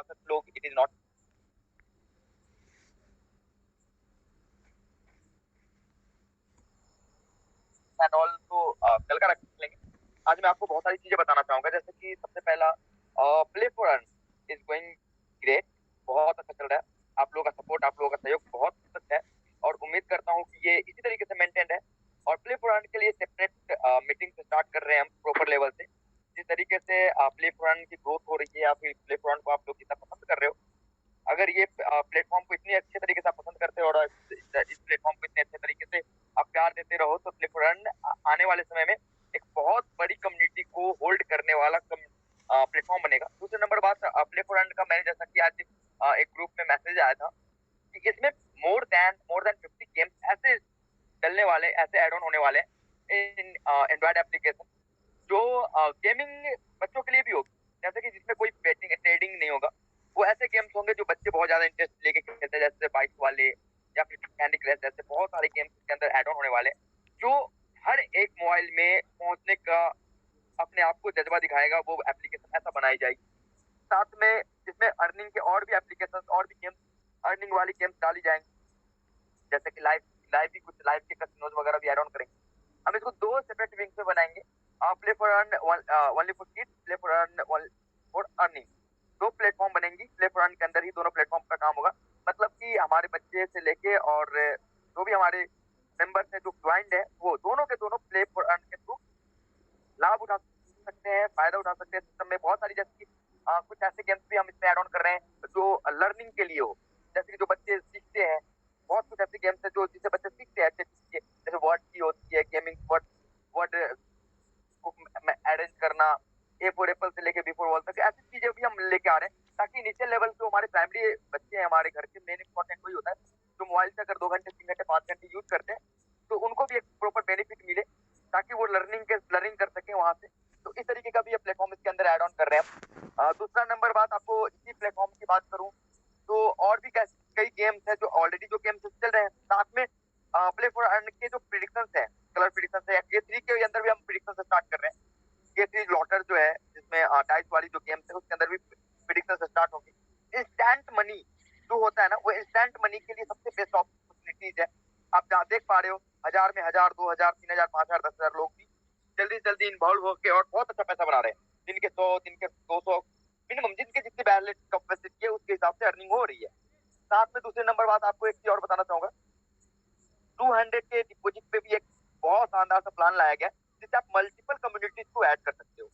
लोग it is not and all, तो कल का रख लेंगे। आज मैं आपको बहुत सारी चीजें बताना चाहूंगा, जैसे कि सबसे पहला play for earn is going great, बहुत अच्छा चल रहा है। आप लोगों का सपोर्ट, आप लोगों का सहयोग बहुत अच्छा है और उम्मीद करता हूँ कि ये इसी तरीके से मेंटेन है। और प्ले फॉर अर्न के लिए सेपरेट मीटिंग स्टार्ट कर रहे हैं हम प्रॉपर लेवल से। जिस तरीके से प्ले फॉर अर्न की ग्रोथ हो रही है या फिर प्ले फॉर अर्न को आप लोग जितना पसंद कर रहे हो, अगर ये प्लेटफॉर्म को इतनी अच्छे तरीके से आप पसंद करते हो और इस प्लेटफॉर्म को इतने अच्छे तरीके से आप प्यार देते रहो, तो प्लेटफॉर्म आने वाले समय में एक बहुत बड़ी कम्युनिटी को होल्ड करने वाला प्लेटफॉर्म बनेगा। दूसरे नंबर बात, प्लेटफॉर्म का मैंने जैसा कि आज एक ग्रुप में मैसेज आया था कि इसमें मोर देन 50 गेम्स ऐसे डलने वाले, ऐसे एड ऑन होने वाले इन एंड्रॉइड एप्लीकेशन, जो गेमिंग बच्चों के लिए भी होगी, जैसे कि जिसमें कोई बेटिंग ट्रेडिंग नहीं होगा। वो ऐसे गेम्स होंगे जो बच्चे बहुत ज्यादा इंटरेस्ट लेके खेलते हैं, जैसे बाइक वाले या फिर कैंडी क्रश, जैसे बहुत सारे गेम्स के अंदर एड ऑन होने वाले, जो हर एक मोबाइल में पहुंचने का अपने आप को जज्बा दिखाएगा। वो एप्लीकेशन ऐसा बनाई जाएगी, साथ में जिसमें अर्निंग के और भी एप्लीकेशन और भी गेम्स, अर्निंग वाली गेम्स डाली जाएंगी, जैसे कि लाइव लाइव भी कुछ लाइव के कसिनोज वगैरह भी एड ऑन करेंगे। हम इसको दो सेपरेट विंग्स में बनाएंगे, play for earn only for kids, play for earn for earning. दो प्लेटफॉर्म बनेंगी, प्ले फॉर अर्न के अंदर ही दोनों प्लेटफॉर्म का काम होगा। मतलब कि हमारे बच्चे से लेके और जो भी हमारे मेंबर्स हैं जो ज्वाइंड है, वो दोनों के दोनों प्ले फॉर अर्न के थ्रू लाभ उठा सकते हैं, फायदा उठा सकते हैं। सिस्टम में बहुत सारी, जैसे कि कुछ ऐसे गेम्स भी हम इसमें ऐड ऑन कर रहे हैं जो लर्निंग के लिए हो, जैसे कि जो बच्चे सीखते हैं। बहुत कुछ ऐसे गेम्स है जो जिससे बच्चे सीखते हैं अच्छे चीजें, जैसे वर्ड की होती है गेमिंग, वर्ड वर्ड को अरेंज करना, ए फॉर एप्पल से लेके बी फॉर बॉल तक, ऐसी चीजें भी हम लेके आ रहे हैं, ताकि इनिशियल लेवल जो हमारे प्राइमरी बच्चे हैं हमारे घर के, मेन इंपॉर्टेंट वही होता है जो मोबाइल से अगर 2 घंटे 3 घंटे 5 घंटे यूज करते हैं, तो उनको भी एक प्रॉपर बेनिफिट मिले, ताकि वो लर्निंग कर सके वहां से। तो इस तरीके का भी ये प्लेटफॉर्म इसके अंदर एड ऑन कर रहे हैं हम। दूसरा नंबर बात, आपको इसी प्लेटफॉर्म की बात करूं तो और भी कई गेम्स है जो ऑलरेडी जो गेम्स चल रहे हैं, साथ में प्ले फॉर अर्न के जो प्रिडिक्शंस है, कलर प्रिडिक्शंस है, या के3 के अंदर भी हम प्रिडिक्शन स्टार्ट कर रहे हैं। के3 लॉटर जो है, जिसमें डाइस वाली जो गेम्स है, उसके अंदर भी प्रिडिक्शन स्टार्ट होंगी। इंस्टेंट मनी जो होता है ना, वो इंस्टेंट मनी के लिए सबसे बेस्ट अपॉर्चुनिटीज है। आप जहाँ देख पा रहे हो, 1000 में 1000, 2000, 3000, 5000, 10,000 लोग भी जल्दी से जल्दी इन्वॉल्व होकर और बहुत अच्छा पैसा बना रहे हैं। जिनके 100, जिनके 200, मिनिमम जिनके जितनी बैलेंस कैपेसिटी है उसके हिसाब से अर्निंग हो रही है। साथ में दूसरे नंबर बात आपको एक चीज और बताना चाहूंगा, 200 के डिपोजिट पे भी एक बहुत शानदार सा प्लान लाया गया, जिससे आप मल्टीपल कम्युनिटीज को ऐड कर सकते हो।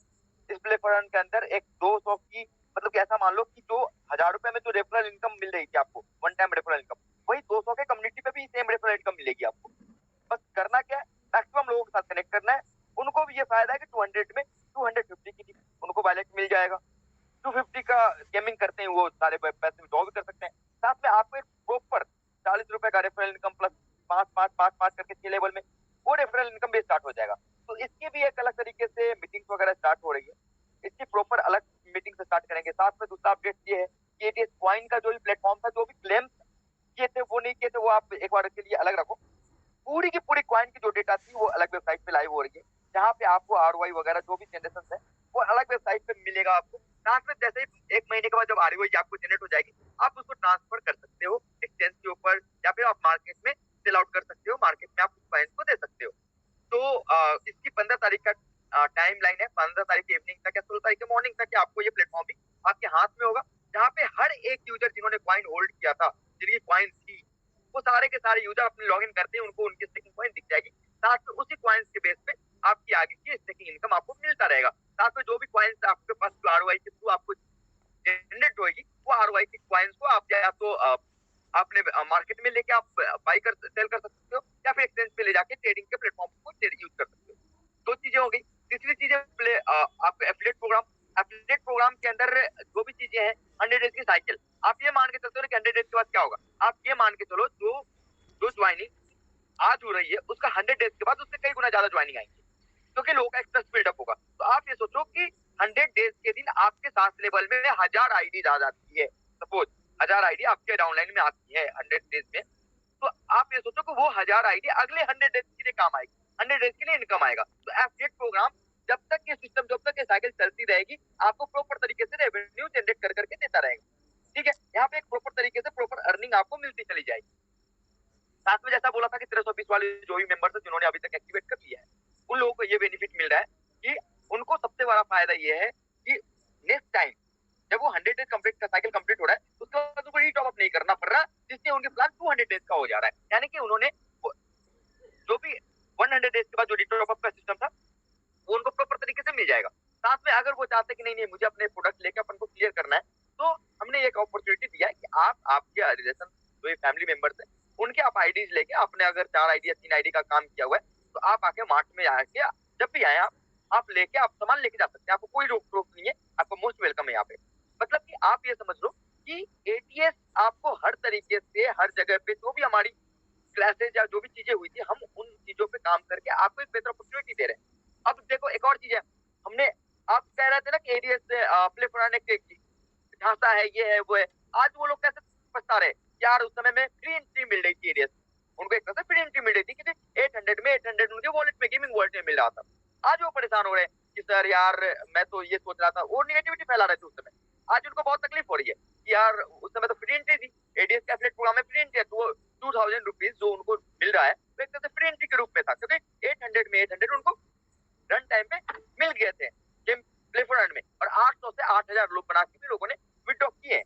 इस प्ले फंड के अंदर एक 200 की, मतलब कि ऐसा मान लो कि जो 1000 रुपए में जो रेफरल इनकम मिल रही थी आपको, वन टाइम रेफरल इनकम, वही 200 के कम्युनिटी पे भी सेम रेफरल इनकम मिलेगी आपको। बस करना क्या है, मैक्सिमम लोगों के साथ कनेक्ट करना है। उनको भी ये फायदा है कि 200 में 250 की उनको वैलेट मिल जाएगा। 250 का गेमिंग करते हैं वो सारे पैसे विड्रॉ भी कर सकते हैं। साथ में आपको एक प्रॉपर 40 रुपए का रेफरल इनकम प्लस 5 5 5 5 करके 6 लेवल में वो रेफरल इनकम भी स्टार्ट हो जाएगा। तो इसकी भी एक अलग तरीके से मीटिंग्स वगैरह स्टार्ट हो रही है, इसकी प्रॉपर अलग मीटिंग से स्टार्ट करेंगे। साथ में दूसरा अपडेट ये है कि एटीएस कॉइन का जो भी प्लेटफॉर्म था, जो भी क्लेम्स किए थे वो नहीं किए थे, वो आप एक बार के लिए अलग रखो। पूरी की पूरी कॉइन की जो डेटा थी वो अलग वेबसाइट पे लाइव हो रही है, जहाँ पे आपको आरओआई वगैरह जो भी जनरेशन है वो अलग वेबसाइट पे मिलेगा आपको। साथ में जैसे ही 1 महीने के बाद जब आरओआई आपको जनरेट हो जाएगी, आप उसको ट्रांसफर कर सकते हो एक्सचेंज के ऊपर, या फिर आप मार्केट में सेल आउट कर सकते हो, मार्केट में आप उस कॉइन को दे सकते हो। तो इसकी 15 तारीख का टाइम लाइन है, 15 तारीख इवनिंग तक या 16 तारीख के मॉर्निंग तक आपको ये प्लेटफॉर्म भी आपके हाथ में होगा, जहाँ पे हर एक यूजर जिन्होंने कॉइन होल्ड किया था, जिनकी कॉइन थी, वो सारे के सारे यूजर अपने लॉग इन करते हैं, उनको उनकी स्टेकिंग कॉइन दिख जाएगी। साथ में उसी कॉइन्स के बेस पे आपकी आगे की स्टेकिंग इनकम आपको मिलता रहेगा। साथ में जो भी कॉइन्स आपके पास आरओआई के थ्रू आपको जनरेट होगी, वो आरओआई की कॉइन्स को आप या तो आपने मार्केट में लेके आप बाई कर सेल कर सकते हो, या फिर एक्सचेंज पे ले जाके ट्रेडिंग के प्लेटफॉर्म को यूज कर सकते हो। दो चीजें हो गई। तीसरी चीज है आपको एफिलिएट प्रोग्राम। एफिलिएट प्रोग्राम के अंदर जो भी चीजें हैं, 100 डेज की साइकिल, आप ये मान के चलते हो कि 100 डेज के बाद क्या होगा। आप ये मान के चलो, जो जो ज्वाइनिंग आज हो रही है उसका 100 डेज के बाद उससे कई गुना ज्यादा ज्वाइनिंग आएंगे, क्योंकि लोगों का एक्सप्रेस बिल्डअप होगा। तो आप ये सोचो कि 100 डेज के दिन आपके 7 लेवल में 1000 आईडी आ जाती है, सपोज 1000 आईडी आपके डाउनलाइन में आती है 100 डेज में, तो आप ये सोचो कि वो 1000 आईडी अगले 100 डेज के लिए काम आएगी, 100 डेज के लिए इनकम आएगा। तो एफिलिएट प्रोग्राम, जब तक ये सिस्टम, जब तक ये साइकिल चलती रहेगी, आपको प्रॉपर तरीके से रेवेन्यू जनरेट कर करके देता रहेगा। अपने आप को मिलती चली जाएगी। साथ में जैसा बोला था कि 1320 वाले जो भी मेंबर्स है जिन्होंने अभी तक एक्टिवेट कर लिया है, उन लोगों को ये बेनिफिट मिल रहा है कि उनको सबसे बड़ा फायदा ये है कि नेक्स्ट टाइम जब वो 100 डेज कंप्लीट का साइकिल कंप्लीट हो रहा है, उसके बाद उनको री-टॉप अप नहीं करना पड़ रहा, जिससे उनके प्लान 200 डेज का हो जा रहा है। यानी कि उन्होंने जो भी 100 डेज के बाद जो री-टॉप अप का सिस्टम था, वो उनको प्रॉपर तरीके से मिल जाएगा। साथ में अगर वो चाहते हैं कि नहीं मुझे अपने प्रोडक्ट लेके अपन को क्लियर करना है, तो हमने एक अपॉर्चुनिटी दिया है कि आप आपके रिलेशन जो फैमिली मेंबर्स है, उनके आप आईडीज लेके, आपने अगर 4 आईडी या 3 आईडी का काम किया हुआ है, तो आप आके मार्ट में आके जब भी आए आप लेके आप सामान लेके जा सकते हैं। आपको कोई रोक टोक नहीं है, आपको मोस्ट वेलकम है यहाँ पे। मतलब कि आप ये समझ लो कि एटीएस आपको हर तरीके से हर जगह पे जो भी हमारी क्लासेज या जो भी चीजें हुई थी, हम उन चीजों पे काम करके आपको एक बेहतर अपॉर्चुनिटी दे रहे हैं। अब देखो एक और चीज है, हमने आप कह रहे थे ना कि एडीएस से प्ले फॉर झांसा है, ये है वो है, आज वो लोग कैसे पछता रहे यार, उस समय में फ्री एंट्री मिल रही थी एडीएस, उनको एक तरह से फ्री एंट्री मिल रही थी क्योंकि 800 उनके वॉलेट में गेमिंग वॉलेट में मिल रहा था। आज वो परेशान हो रहे हैं कि सर यार मैं तो ये सोच रहा था, वो नेगेटिविटी फैला रहे थे उस समय। आज उनको बहुत तकलीफ हो रही है कि यार उस समय तो फ्री एंट्री थी, एडीएस का एफिलिएट प्रोग्राम में फ्री एंट्री है, तो 2000 रुपीज जो उनको मिल रहा है वो एक तरह से फ्री एंट्री के रूप में था, क्योंकि 800 उनको रन टाइम पे मिल गए थे गेम प्ले फॉर अर्न में, और 800 से 8000 लोग बना के भी लोगों ने विड्रॉ किए।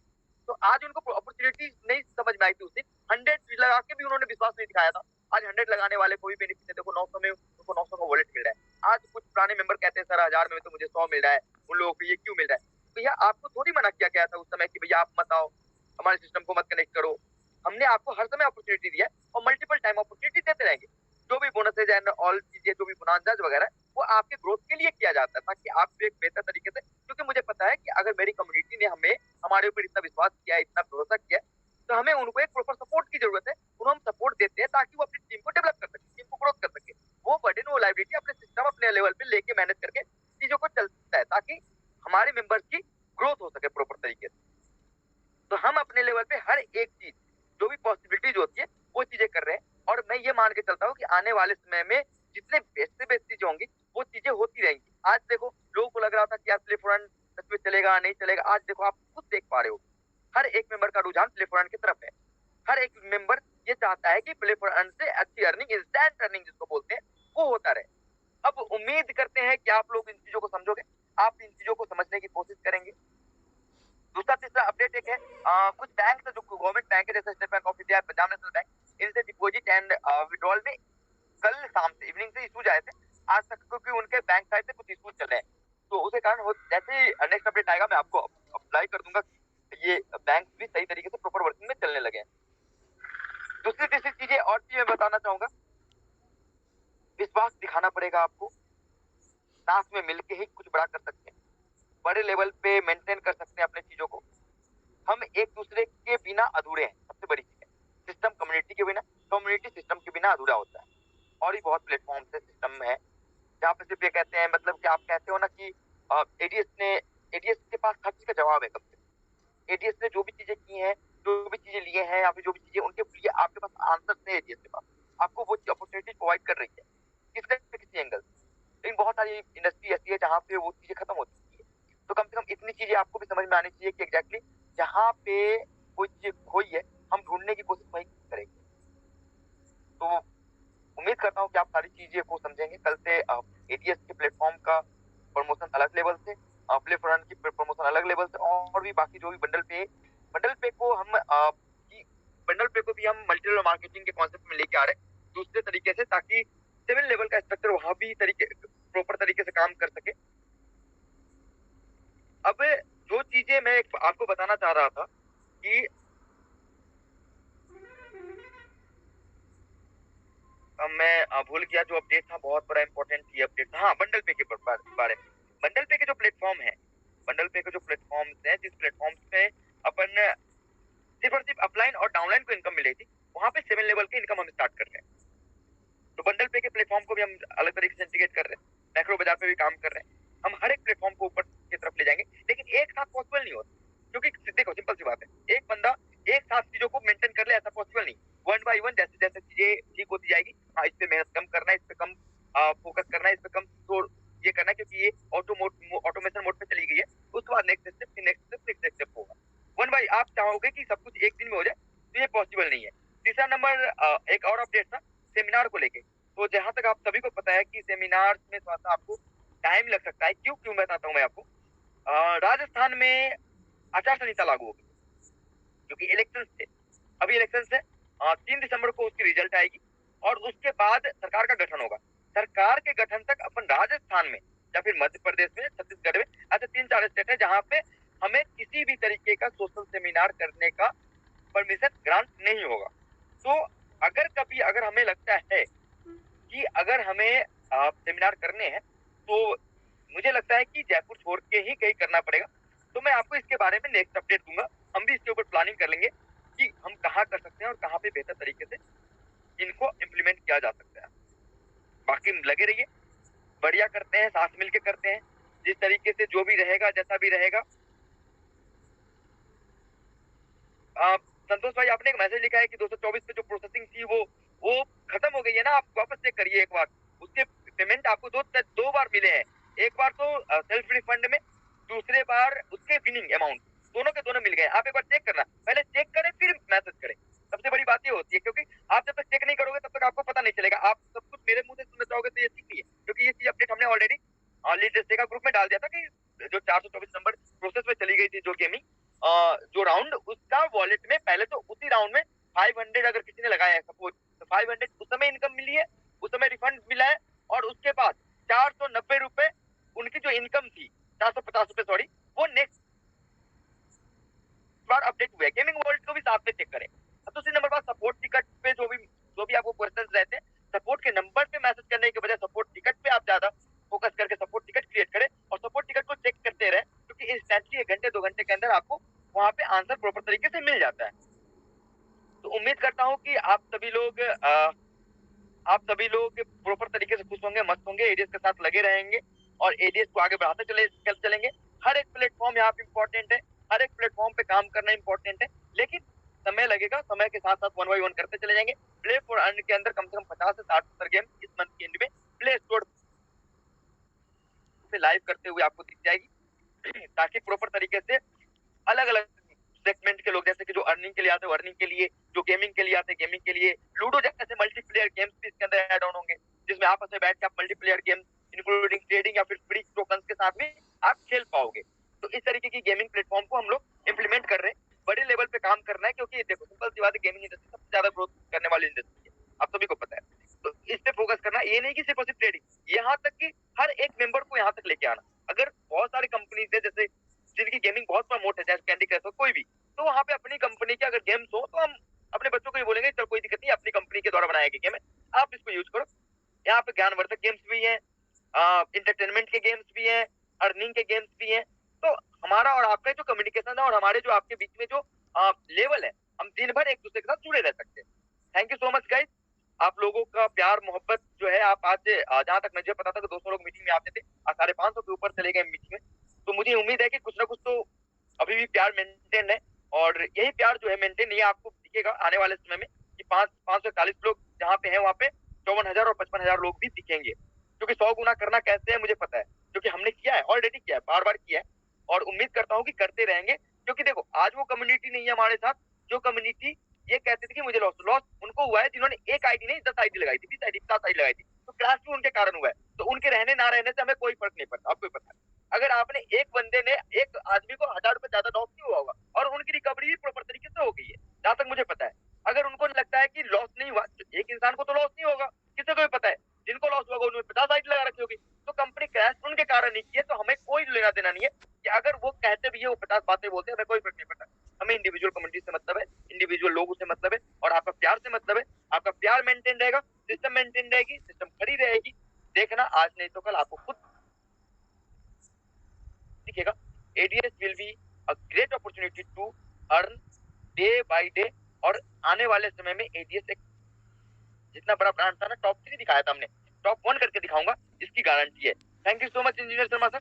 तो आज उनको अपॉर्चुनिटी नहीं समझ में आई थी, उस दिन 100 लगा के भी उन्होंने विश्वास नहीं दिखाया था। आज 100 लगाने वाले को भी बेनिफिट है, देखो 900 में उनको 900 का वॉलेट मिल रहा है। आज कुछ पुराने मेंबर कहते हैं सर 1000 में तो मुझे 100 मिल रहा है, उन लोगों को ये क्यों मिल रहा है? भैया आपको थोड़ी मना किया गया था उस समय कि भैया आप मत आओ, हमारे सिस्टम को मत कनेक्ट करो। हमने आपको हर समय अपॉर्चुनिटी दिया है और मल्टीपल टाइम अपॉर्चुनिटी देते रहेंगे। जो भी बोनसेज एंड ऑल चीजें, जो भी बोनांजाज वगैरह, वो आपके ग्रोथ के लिए किया जाता है, ताकि आप एक बेहतर तरीके से, क्योंकि मुझे पता है कि अगर मेरी कम्युनिटी ने हमारे ऊपर इतना विश्वास किया है, इतना भरोसा किया है, तो हमें उनको एक प्रॉपर सपोर्ट की जरूरत है। उन्हें हम सपोर्ट देते हैं ताकि वो अपनी टीम को डेवलप कर सके, टीम को ग्रोथ कर सके। वो बर्डन, वो लाइबिलिटी अपने सिस्टम, अपने लेवल पे लेके मैनेज करके चीजों को चलता है, ताकि हमारे मेंबर्स की ग्रोथ हो सके प्रॉपर तरीके से। तो हम अपने लेवल पे हर एक चीज, जो भी पॉसिबिलिटीज होती है, वो चीजें कर रहे हैं। और मैं ये मान के चलता हूँ कि आने वाले समय में जितने बेस्ट से बेस्ट चीजें होंगी, वो चीजें होती रहेंगी। आज देखो लोगों को लग रहा था कि यार प्ले फॉर अर्न सच में चलेगा नहीं चलेगा, आज देखो आप खुद देख पा रहे हो हर एक मेंबर का रुझान प्ले फॉर अर्न की तरफ है। हर एक मेंबर ये चाहता है कि प्ले फॉर अर्न से अच्छी अर्निंग, इंस्टेंट अर्निंग जिसको बोलते हैं, वो होता रहे। अब उम्मीद करते हैं कि आप लोग इन चीजों को समझोगे, आप इन चीजों को समझने की कोशिश करेंगे। दूसरा तीसरा अपडेट एक है, कुछ बैंक जो गवर्नमेंट बैंक है जैसे state bank of India, Punjab national bank, इनसे डिपॉजिट एंड विड्रॉल में कल शाम से इवनिंग से इशूज आए थे आज तक, क्योंकि उनके बैंक साइड से कुछ इशूज चल रहे हैं। तो उसके कारण जैसे ही नेक्स्ट अपडेट आएगा मैं आपको अप्लाई कर दूंगा, ये बैंक भी सही तरीके से प्रॉपर वर्किंग में चलने लगे हैं। दूसरी तीसरी चीजें और चीजें बताना चाहूंगा, विश्वास दिखाना पड़ेगा आपको, साथ में मिलके ही कुछ बड़ा कर सकते हैं, बड़े लेवल पे मेंटेन कर सकते हैं अपने चीजों को। हम एक दूसरे के बिना अधूरे हैं, सबसे बड़ी चीज है। सिस्टम कम्युनिटी के बिना, कम्युनिटी सिस्टम के बिना अधूरा होता है। और भी बहुत प्लेटफॉर्म से सिस्टम है जहाँ पे सिर्फ ये कहते हैं, मतलब कि आप कहते हो ना कि एडीएस के पास हर चीज का जवाब है। कब से एडीएस ने जो भी चीजें की हैं, जो भी चीजें लिए हैं, या फिर जो भी चीजें उनके लिए आपके पास आंसर है, एडीएस के पास आपको वो अपॉर्चुनिटी प्रोवाइड कर रही है किसी न किसी एंगल। लेकिन बहुत सारी इंडस्ट्री ऐसी है जहाँ पे वो चीजें खत्म हो चुकी है। तो कम से कम इतनी चीजें आपको भी समझ में आनी चाहिए कि एग्जैक्टली जहाँ पे कोई चीज खोई है, हम ढूंढने की कोशिश वही करेंगे। तो उम्मीद करता हूँ कि आप सारी चीजें को समझेंगे। कल से एडीएस के प्लेटफॉर्म का प्रमोशन अलग लेवल से, प्ले फॉर अर्न की प्रमोशन अलग लेवल से, और भी बाकी जो भी बंडल पे को हम बंडल पे को भी हम मल्टी लेवल मार्केटिंग के कॉन्सेप्ट में लेके आ रहे हैं दूसरे तरीके से, ताकि 7 लेवल का स्ट्रक्चर वहां भी प्रॉपर तरीके से काम कर सके। अब जो चीजें मैं आपको बताना चाह रहा था कि मैं भूल गया, जो अपडेट था बहुत बड़ा इंपॉर्टेंट ये अपडेट था, हाँ बंडल पे के बारे में। बंडल पे के जो प्लेटफॉर्म है, बंडल पे के जो प्लेटफॉर्म्स हैं, जिस प्लेटफॉर्म पे अपन सिर्फ और सिर्फ अपलाइन और डाउनलाइन को इनकम मिली थी, वहां पे 7 लेवल की इनकम हम स्टार्ट कर रहे हैं। तो बंडल पे के प्लेटफॉर्म को भी हम अलग तरीके से इंटीग्रेट कर रहे हैं, मैक्रो बाजार पे भी काम कर रहे हैं। हम हर एक प्लेटफॉर्म को ऊपर की तरफ ले जाएंगे, लेकिन एक साथ पॉसिबल नहीं होता, क्योंकि देखो सिंपल सी बात है, एक बंदा एक साथ चीजों को मेंटेन कर ले ऐसा पॉसिबल नहीं। वन बाई वन जैसे जैसे चीजें ठीक होती जाएगी, हाँ इस पे मेहनत कम करना है, इस पे कम फोकस करना है, इस पे कम ये करना है, क्योंकि ये ऑटोमेशन मोड पे चली गई है। उसके बाद नेक्स्ट स्टेप, फिर नेक्स्ट स्टेप, फिर नेक्स्ट स्टेप होगा वन बाई। आप चाहोगे कि सब कुछ एक दिन में हो जाए, तो ये पॉसिबल नहीं है। तीसरा नंबर, एक और अपडेट था सेमिनार को लेके। तो जहां तक आप सभी को पता है कि सेमिनार में थोड़ा सा आपको टाइम लग सकता है। क्यों क्यों बताता हूँ मैं आपको। राजस्थान में आचार संहिता लागू होगी क्योंकि इलेक्शन थे, अभी इलेक्शन से 3 दिसंबर को उसकी रिजल्ट आएगी और उसके बाद सरकार का गठन होगा। सरकार के गठन तक अपन राजस्थान में या फिर मध्य प्रदेश में, छत्तीसगढ़ में, ऐसे 3-4 स्टेट है जहाँ पे हमें किसी भी तरीके का सोशल सेमिनार करने का परमिशन ग्रांट नहीं होगा। तो अगर कभी अगर हमें लगता है कि अगर हमें सेमिनार करने हैं तो मुझे लगता है कि जयपुर छोड़ के ही कहीं करना पड़ेगा। तो मैं आपको इसके बारे में नेक्स्ट अपडेट दूंगा। हम भी इसके ऊपर प्लानिंग कर लेंगे कि हम कहाँ कर सकते हैं और कहाँ पे बेहतर तरीके से इनको इम्प्लीमेंट किया जा सकता है। बाकी लगे रहिए, बढ़िया करते हैं, साथ मिलके करते हैं। जिस तरीके से जो भी रहेगा, जैसा भी रहेगा। संतोष भाई, आपने एक मैसेज लिखा है कि 224 पे जो प्रोसेसिंग थी वो खत्म हो गई है ना। आप वापस चेक करिए एक बार, उसके पेमेंट आपको दो बार मिले हैं। एक बार तो सेल्फ रिफंड में, दूसरे बार उसके विनिंग अमाउंट, दोनों के दोनों मिल गए। आप एक बार चेक करना, पहले चेक करें फिर मैसेज करें। सबसे बड़ी बात ये होती है, क्योंकि आप जब तक चेक नहीं करोगे तब तक आपको पता नहीं चलेगा। आप सब कुछ मेरे मुंह से सुनना चाहोगे तो ये ठीक नहीं है, क्योंकि ये चीज अपडेट हमने ऑलरेडी लीड का ग्रुप में डाल दिया था कि जो 424 नंबर प्रोसेस में चली गई थी जो गेमिंग, जो राउंड, उसका वॉलेट में पहले तो उसी राउंड में 500 अगर किसी ने लगाया है सपोज, तो 500 उस समय इनकम मिली है, उस समय रिफंड मिला है। और उसके बाद 490 रुपए उनकी जो इनकम थी, 450 रुपए सॉरी, वो नेक्स्ट बार अपडेट हुआ है। गेमिंग वॉलेट को भी साथ में चेक करें। अब दूसरी नंबर बात, सपोर्ट टिकट पे जो भी आपको क्वेश्चन रहते हैं, सपोर्ट के नंबर पे मैसेज करने के बजाय सपोर्ट टिकट पे आप ज्यादा फोकस करके सपोर्ट टिकट क्रिएट करें और सपोर्ट टिकट को चेक करते रहे, क्योंकि इंस्टेंटली 1 घंटे 2 घंटे के अंदर आपको वहां पे आंसर प्रॉपर तरीके से मिल जाता है। तो उम्मीद करता हूँ कि आप सभी लोग प्रॉपर तरीके से खुश होंगे, मस्त होंगे, एडीएस के साथ लगे रहेंगे और एडीएस को आगे बढ़ाते चलेंगे। हर एक प्लेटफॉर्म यहाँ पे इंपॉर्टेंट है, हर एक प्लेटफॉर्म पे काम करना इंपॉर्टेंट है, लेकिन समय लगेगा। समय के साथ साथ 1 बाय 1 करते चले जाएंगे। प्ले फॉर अर्न के अंदर कम से कम 50 से 60 गेम इस मंथ के एंड में प्ले स्टोर पे लाइव करते हुए आपको दिख जाएगी, ताकि प्रॉपर तरीके से अलग अलग सेगमेंट के लोग, जैसे कि जो अर्निंग के लिए आते हैं अर्निंग के लिए, जो गेमिंग के लिए आते हैं गेमिंग के लिए, लूडो जैसे मल्टीप्लेयर गेम्स भी इसके अंदर ऐड ऑन होंगे, जिसमें आपस में बैठ के आप मल्टीप्लेयर गेम्स इंक्लूडिंग ट्रेडिंग या फिर फ्री टोकन्स के साथ में आप खेल पाओगे। तो इस तरीके की गेमिंग प्लेटफॉर्म को हम लोग इम्प्लीमेंट कर रहे हैं, बड़े लेवल पे काम करना है, क्योंकि देखो सिंपल सी बात है, गेमिंग इंडस्ट्री सबसे ज्यादा ग्रोथ करने वाली इंडस्ट्री है, आप सभी को पता है। तो इस पे फोकस करना, ये नहीं कि सिर्फ और सिर्फ ट्रेडिंग, यहाँ तक कि हर एक मेंबर को यहाँ तक लेके आना। अगर बहुत सारी कंपनीज है जैसे जिनकी गेमिंग बहुत प्रमोट है, जैसे कैंडी क्रश हो कोई भी, तो वहां पे अपनी कंपनी के अगर गेम्स हो तो हम अपने बच्चों को ही बोलेंगे चल कोई दिक्कत नहीं, अपनी कंपनी के द्वारा बनाया गया गेम है, आप इसको यूज करो। यहाँ पे ज्ञानवर्धक गेम्स भी हैं, इंटरटेनमेंट के गेम्स भी हैं, अर्निंग के गेम्स भी हैं। तो हमारा और आपका जो कम्युनिकेशन है और हमारे जो आपके बीच में जो लेवल है, हम दिन भर एक दूसरे के साथ जुड़े रह सकते हैं। Thank you so much guys. आप लोगों का प्यार मोहब्बत जो है, आप आज जहां तक मुझे पता था कि 200 लोग मीटिंग में आते थे, आज 550 के ऊपर चले गए मीटिंग में। तो मुझे उम्मीद है कि कुछ ना कुछ तो अभी भी प्यार मेंटेन है, और यही प्यार जो है मेंटेन, ये आपको दिखेगा आने वाले समय में कि 541 लोग जहाँ पे हैं वहाँ पे 54,000 और 55,000 लोग भी दिखेंगे। क्योंकि 100 गुना करना कैसे है मुझे पता है, क्योंकि हमने किया है, ऑलरेडी किया है, बार बार किया है, और उम्मीद करता हूँ कि करते रहेंगे। क्योंकि देखो आज वो कम्युनिटी नहीं है हमारे साथ, जो कम्युनिटी ये कहते थे कि मुझे लॉस उनको हुआ है जिन्होंने एक आईडी नहीं 10 आईडी लगाई थी, 20 आईडी 50 आईडी लगाई थी। तो क्रैश भी उनके कारण हुआ है। तो उनके रहने ना रहने से हमें कोई फर्क नहीं पड़ता, आपको पता है। अगर आपने एक बंदे ने एक आदमी को 1,000 रुपए ज्यादा लॉस नहीं हुआ होगा, और उनकी रिकवरी भी प्रॉपर तरीके से हो गई है जहां तक मुझे पता है। अगर उनको लगता है कि लॉस नहीं हुआ, एक इंसान को तो लॉस नहीं होगा, किसी को भी पता है, जिनको लॉस हुआ उन्होंने 50 आईडी लगा रखी होगी। तो कंपनी क्रैश उनके कारण नहीं की है, तो हमें कोई लेना देना नहीं है कि अगर वो कहते भी है, वो 50 बातें बोलते हैं, हमें कोई फर्क नहीं पड़ता। हमें इंडिविजुअल कम्युनिटी से मतलब है, इंडिविजुअल लोगों से मतलब है, और आपका प्यार से मतलब है। आपका प्यार मेंटेन रहेगा, सिस्टम मेंटेन रहेगी, सिस्टम खड़ी रहेगी। देखना आज नहीं तो कल आपको खुद दिखेगा। Ads will be a great opportunity to earn day by day. और आने वाले समय में एडीएस एक जितना बड़ा ब्रांड था ना, टॉप 3 दिखाया था हमने, टॉप 1 करके दिखाऊंगा, इसकी गारंटी है। Thank you so much engineer Sharma sir.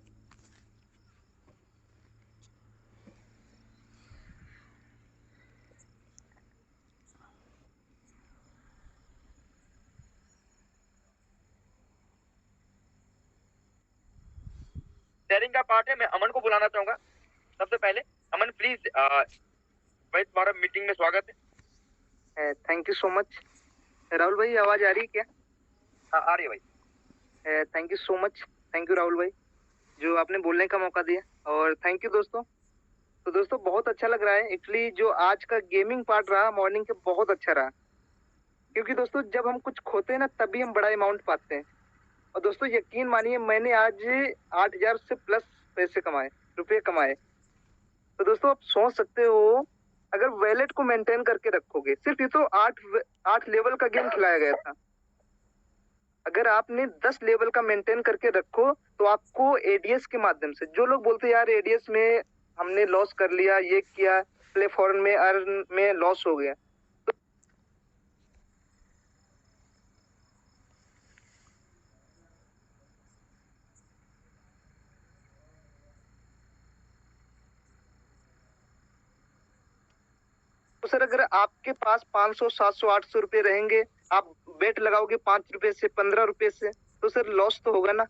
Sharing का पार्ट है, मैं अमन को बुलाना चाहूंगा सबसे पहले। अमन प्लीज, भाई तुम्हारा मीटिंग में स्वागत है। Thank you so much. Rahul भाई आवाज आ रही है क्या? हाँ आ रही है भाई। Thank you so much. Thank you Rahul भाई, जो आपने बोलने का मौका दिया। और थैंक यू दोस्तों। तो दोस्तों बहुत अच्छा लग रहा है एक्चुअली, जो आज का गेमिंग पार्ट रहा मॉर्निंग के बहुत अच्छा रहा। क्योंकि दोस्तों जब हम कुछ खोते हैं ना तभी हम बड़ा अमाउंट पाते हैं। और दोस्तों यकीन मानिए मैंने आज 8,000 से प्लस पैसे कमाए, रुपए कमाए। तो दोस्तों आप सोच सकते हो, अगर वैलेट को मेंटेन करके रखोगे, सिर्फ ये तो 8 लेवल का गेम खिलाया गया था। अगर आपने 10 लेवल का मेंटेन करके रखो तो आपको एडीएस के माध्यम से, जो लोग बोलते हैं यार एडीएस में हमने लॉस कर लिया, ये किया, प्ले फॉरन में अर्न में लॉस हो गया, तो सर अगर आपके पास 500 700 800 रुपए रहेंगे, आप बेट लगाओगे 5 रुपए से 15 रुपए से, तो सर लॉस तो होगा ना।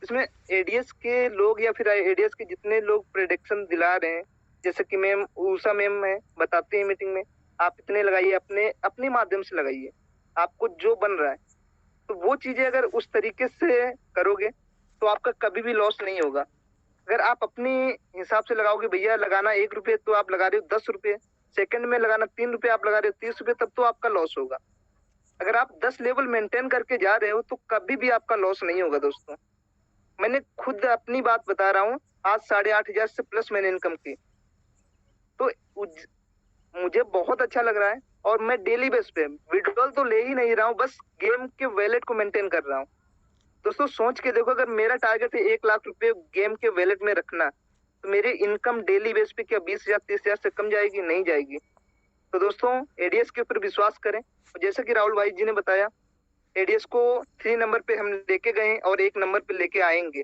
इसमें एडीएस के लोग या फिर एडीएस के जितने लोग प्रेडिक्शन दिला रहे हैं, जैसे कि मैम उषा मैम है बताते हैं मीटिंग में, आप इतने लगाइए, अपने अपने माध्यम से लगाइए, आपको जो बन रहा है। तो वो चीजें अगर उस तरीके से करोगे तो आपका कभी भी लॉस नहीं होगा। अगर आप अपने हिसाब से लगाओगे, भैया लगाना 1 रुपए तो आप लगा रहे हो 10 रुपए, सेकंड में लगाना 3 रुपए आप लगा रहे हो 30 रुपए, तब तो आपका लॉस होगा। अगर आप 10 लेवल मेंटेन करके जा रहे हो तो कभी भी आपका लॉस नहीं होगा दोस्तों। मैंने खुद अपनी बात बता रहा हूँ, आज 8,500 से प्लस मैंने इनकम की। तो मुझे बहुत अच्छा लग रहा है। और मैं डेली बेस पे विड्रॉल तो ले ही नहीं रहा हूँ, बस गेम के वैलेट को मेंटेन कर रहा हूँ। दोस्तों सोच के देखो, अगर मेरा टारगेट है 1 लाख रुपए गेम के वैलेट में रखना, तो मेरी इनकम डेली बेस पे क्या 20,000 30,000 से कम जाएगी? नहीं जाएगी। तो दोस्तों एडीएस के ऊपर विश्वास करें। जैसे कि राहुल भाई जी ने बताया, एडीएस को 3 नंबर पे हम लेके गए और 1 नंबर पे लेके आएंगे,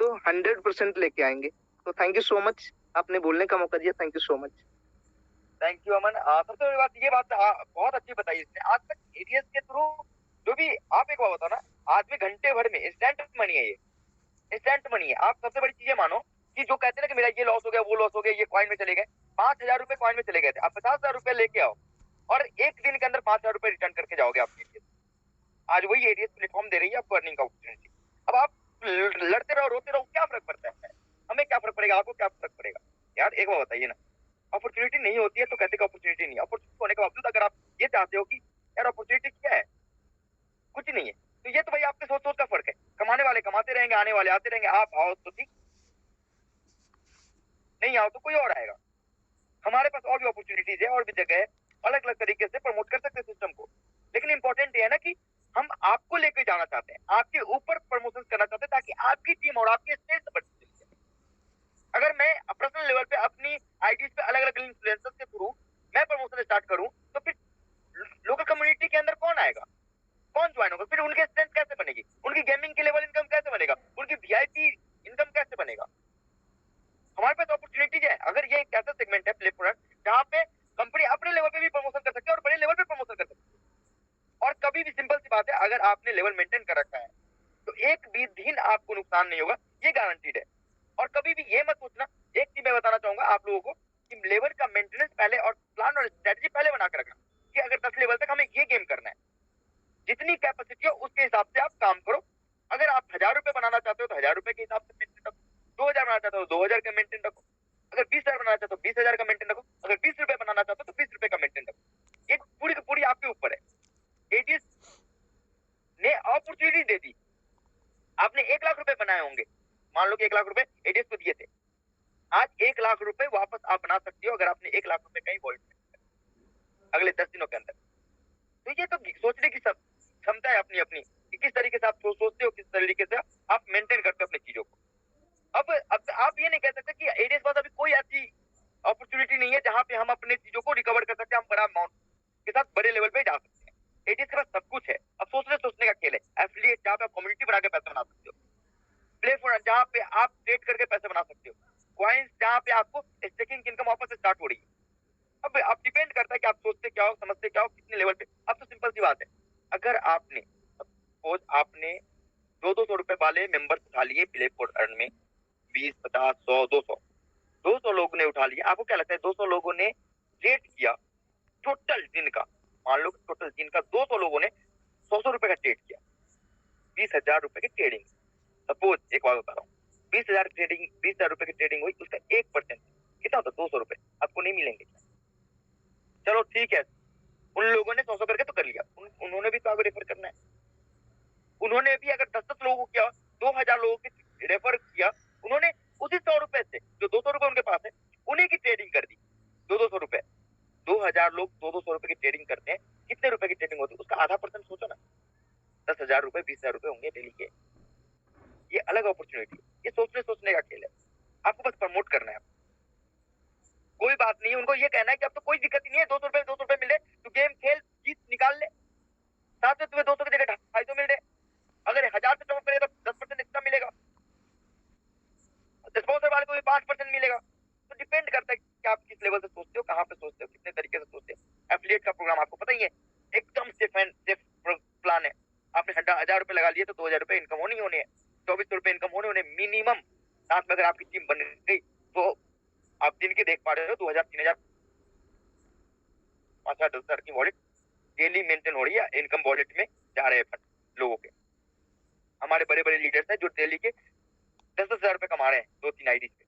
तो 100% लेके आएंगे। तो थैंक यू सो मच, आपने बोलने का मौका दिया, thank you so much. Thank you Aman. सबसे बड़ी बात ये बात बहुत अच्छी बताई इसने। आज तक एडीएस के थ्रू जो भी आप एक बात बताओ ना, आज भी घंटे भर में इंस्टेंट मनी है, ये इंस्टेंट मनी है। आप सबसे बड़ी चीजें मानो कि जो कहते हैं ना कि मेरा ये लॉस हो गया, वो लॉस हो गया, ये कॉइन में चले गए, 5,000 रुपए कॉइन में चले गए थे, आप 50,000 रुपए लेके आओ और एक दिन के अंदर 5,000 रुपए रिटर्न करके जाओगे आप एडीएस। आज वही एडीएस प्लेटफॉर्म दे रही है आपको अर्निंग का अपॉर्चुनिटी। अब आप लड़ते रहो, रोते रहो, क्या फर्क पड़ता है? हमें क्या फर्क पड़ेगा, आपको क्या फर्क पड़ेगा? यार एक बात बताइए ना, अपॉर्चुनिटी नहीं होती है तो कहते हैं अपॉर्चुनिटी नहीं। अपॉर्चुनिटी होने के बावजूद अगर आप ये चाहते हो कि यार अपॉर्चुनिटी क्या है, कुछ नहीं है, तो ये तो भाई आपके सोच सोच का फर्क है। कमाने वाले कमाते रहेंगे, आने वाले आते रहेंगे, आप आओ तो ठीक, नहीं आओ तो कोई और आएगा। हमारे पास और भी अपॉर्चुनिटीज है, और भी जगह है, अलग अलग तरीके से प्रमोट कर सकते हैं सिस्टम को। लेकिन इंपॉर्टेंट ये है ना कि हम आपको लेकर जाना चाहते हैं, आपके ऊपर प्रमोशन करना चाहते हैं, ताकि आपकी टीम और आपके स्टेट बढ़ सके। अगर मैं पर्सनल लेवल पे अपनी आईडीज पे अलग अलग इन्फ्लुएंसर्स के थ्रू मैं प्रमोशन स्टार्ट करूं, तो फिर लोकल कम्युनिटी के अंदर कौन आएगा, कौन ज्वाइन होगा? फिर उनके स्ट्रेंथ कैसे बनेगी, उनकी गेमिंग के लेवल इनकम कैसे बनेगा, उनकी वीआईपी इनकम कैसे बनेगा? हमारे पास अपॉर्चुनिटीज है। अगर ये एक ऐसा सेगमेंट है प्लेटफॉर्म जहाँ पे कंपनी अपने लेवल पे भी प्रमोशन कर सकती है और बड़े लेवल पे प्रमोशन कर सकती है। और कभी भी सिंपल सी बात है, अगर आपने लेवल मेंटेन कर रखा है तो एक भी दिन आपको नुकसान नहीं होगा, ये गारंटीड है। और कभी भी ये मत सोचना, एक चीज मैं बताना चाहूंगा आप लोगों को कि लेवल का मेंटेनेंस पहले और प्लान और स्ट्रेटजी पहले बना कर रखना कि अगर 10 लेवल तक हमें ये गेम करना है, जितनी कैपेसिटी हो उसके हिसाब से आप काम करो। अगर आप 1,000 रुपए बनाना चाहते हो तो 1,000 रुपए के हिसाब से मेंटेन रखो, 2,000 बनाना चाहते हो 2,000 का मेंटेन रखो, अगर 20,000 बनाना चाहते हो 20,000 का मेंटेन रखो, अगर 20 रुपए बनाना चाहते हो तो 20 रुपए का मेंटेन रखो। ये पूरी की पूरी आपके ऊपर है। एडीएस ने अपॉर्चुनिटी दे दी, आपने 1 लाख रुपए बनाए होंगे, मान लो कि 1 लाख रुपए एडीएस को दिए थे, आज 1 लाख रुपए वापस आप बना सकते हो अगर आपने 1 लाख रुपए कहीं वॉलेट में अगले 10 दिनों के अंदर। तो ये तो सोचने की सब क्षमता है अपनी अपनी कि किस तरीके से आप सोचते हो, किस तरीके से आप मेंटेन करते हो अपनी चीजों को। अब आप ये नहीं कह सकते कि एडीएस पास अभी कोई ऐसी अपॉर्चुनिटी नहीं है जहां पे हम अपने चीजों को रिकवर कर सकते हैं, हम बड़ा अमाउंट के साथ बड़े लेवल पे जा सकते हैं। एडीएस के पास सब कुछ है। अब सोचने का खेल है। एफिलिएट जहां पे आप कम्युनिटी बना के पैसा बना सकते हो, प्लेफोन जहां पे आप ट्रेड करके पैसे बना सकते हो, कॉइन्स जहां पे आपको स्टेकिंग इनकम वापस से स्टार्ट हो रही है। अब डिपेंड करता है कि आप सोचते क्या हो, समझते क्या हो, कितने लेवल पे। अब तो सिंपल सी बात है, अगर आपने सपोज आपने 200-200 रुपए वाले मेंबर्स उठा लिए प्ले फॉर अर्न में, 20 50 100 200 लोगों ने उठा लिया, आपको क्या लगता है 200 लोगों ने रेट किया टोटल दिन का मान लो टोटल जिनका 200 लोगों ने 100 रुपए का ट्रेड किया, 20,000 रुपए की ट्रेडिंग, सपोज एक बात बता रहा हूँ, 20,000 रुपए की ट्रेडिंग हुई, उसका 1% कितना होता? 200 रुपए आपको नहीं मिलेंगे। चलो ठीक है, उन लोगों ने 100 करके तो कर लिया, उन्होंने भी तो आपको रेफर करना है। उन्होंने भी अगर 10-10 लोगों को किया, 2,000 लोगों के रेफर किया, उन्होंने उसी 100 रुपए से जो 200 रुपए उनके पास है उन्हीं की ट्रेडिंग कर दी, 200 रुपए। 2,000 लोग 200 रुपए की ट्रेडिंग करते हैं, कितने रुपए की ट्रेडिंग होती है? उसका आधा % सोचो ना, 10,000 रुपए 20,000 रुपए होंगे डेली के। ये अलग अपॉर्चुनिटी, ये सोचने का खेल है, आपको बस प्रमोट करना है। कोई बात नहीं है, उनको ये कहना है कि अब तो कोई दिक्कत ही नहीं है, 200 रुपए मिल रहे, तू गेम खेल, जीत निकाल ले, साथ में तुम्हें 200 की जगह 250 मिल रहे, अगर 1000 से टॉप करे तो 10% एक्स्ट्रा मिलेगा, स्पॉन्सर वाले को भी 5% मिलेगा। तो डिपेंड करता है कि आप किस लेवल से सोचते हो, कहाँ पे सोचते हो, कितने तरीके से सोचते हो। एफिलिएट का प्रोग्राम आपको पता ही है, एकदम सेफ प्लान है। आपने 1000 रुपए लगा लिए तो 2,000 रुपए इनकम होनी होने है, 2400 रुपए इनकम होने मिनिमम। साथ में अगर आपकी टीम बन गई तो आप दिन के देख पा रहे हो 2,000, 3,000, 5,000, 10,000 की वॉलेट डेली मेंटेन हो रही है, इनकम वॉलेट में जा रहे हैं फंड लोगों के। हमारे बड़े बड़े लीडर्स हैं जो डेली के 10,000 रुपए कमा रहे हैं 2-3 आईडी पे।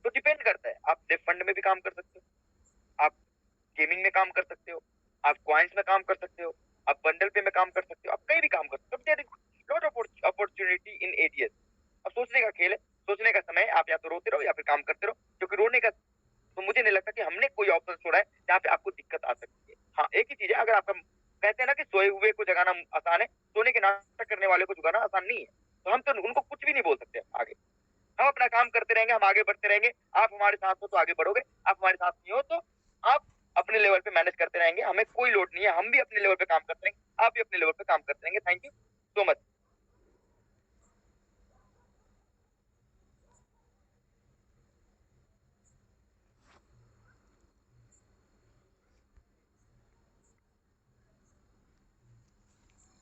तो डिपेंड करता है, आप सेफ फंड में भी काम कर सकते हो, आप गेमिंग में काम कर सकते हो, आप कॉइन्स में काम कर सकते हो, आप बंडल पे में काम कर सकते हो, आप कहीं भी काम कर सकते हो। Lot of opportunity in ADS. अब सोचने का खेल है, सोचने का समय है, आप या तो रोते रहो या फिर काम करते रहो, क्योंकि रोने का तो मुझे नहीं लगता कि हमने कोई ऑप्शन छोड़ा है जहाँ पे आपको दिक्कत आ सकती है। हाँ, एक ही चीज है, अगर आपका कहते हैं ना कि सोए हुए को जगाना आसान है, सोने के नाटक करने वाले को जगाना आसान नहीं है, तो हम तो उनको कुछ भी नहीं बोल सकते आगे। हम अपना काम करते रहेंगे, हम आगे बढ़ते रहेंगे, आप हमारे साथ हो तो आगे बढ़ोगे, आप हमारे साथ नहीं हो तो आप अपने लेवल पे मैनेज करते रहेंगे, हमें कोई लोड नहीं है, हम भी अपने लेवल पे काम करते रहेंगे, आप भी अपने लेवल पे काम करते रहेंगे। Thank you so much.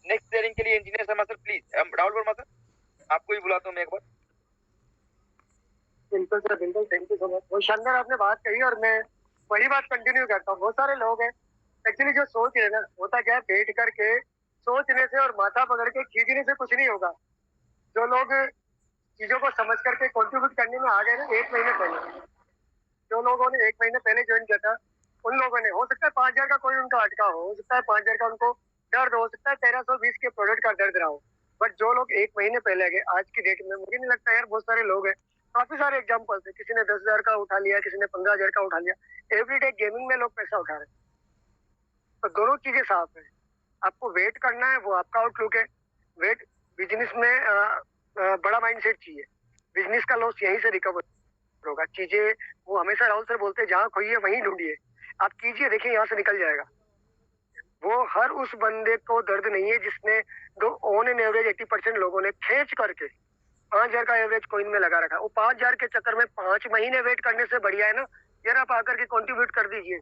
Next sharing के लिए engineer Sharma sir please, Rahul Verma sir आपको ही बुलाता हूँ मैं एक बार। बिल्कुल सर, बिल्कुल, थैंक यू सो मच। बहुत शानदार आपने बात कही और मैं वही बात कंटिन्यू करता हूँ। बहुत सारे लोग हैं एक्चुअली जो सोच रहे हैं ना, होता क्या है, बैठ करके सोचने से और माथा पकड़ के खींचने से कुछ नहीं होगा। जो लोग चीजों को समझ करके कंट्रीब्यूट करने में आ गए ना, 1 महीने पहले जो लोगों ने 1 महीने पहले ज्वाइन किया था, उन लोगों ने, हो सकता है 5,000 का कोई उनका अटका हो सकता है 5,000 का उनको दर्द हो सकता है, 1320 के प्रोडक्ट का दर्द रहा हो, बट जो लोग 1 महीने पहले गए, आज की डेट में मुझे नहीं लगता यार, बहुत सारे लोग हैं, काफी सारे एग्जाम्पल्स है, किसी ने 10,000 का उठा लिया, किसी ने 15,000 का उठा लिया। एवरीडे गेमिंग में लोग पैसा उठा रहे हैं, तो दोनों चीजें साफ है। आपको वेट करना है, वो आपका आउटलुक है। वेट बिजनेस में बड़ा माइंडसेट चाहिए, बिजनेस का लॉस यहीं से रिकवर होगा। चीजें वो हमेशा राहुल सर बोलते हैं, जहाँ खोइए वहीं ढूंढिए। आप कीजिए, देखिए यहाँ से निकल जाएगा। वो हर उस बंदे को दर्द नहीं है जिसने दो ऑन एन एवरेज 80% लोगों ने खींच करके 5,000 का एवरेज कॉइन में लगा रखा। वो 5,000 के चक्कर में 5 महीने वेट करने से बढ़िया है ना यार, आप आकर के कॉन्ट्रीब्यूट कर दीजिए।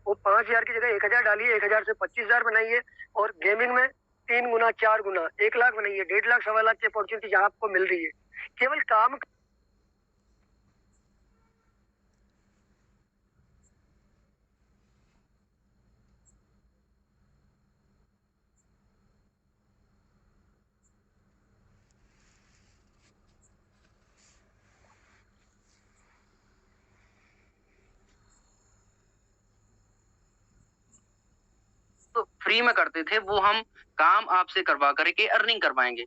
वो 5,000 की जगह 1,000 डालिए, 1,000 से 25,000 बनाइए, और गेमिंग में 3 गुना 4 गुना 1 लाख बनाइए। 1.5 लाख 1.25 लाख की अपॉर्चुनिटी जहाँ आपको मिल रही है, केवल काम तो फ्री में करते थे, वो हम काम आपसे करवा करके अर्निंग करवाएंगे।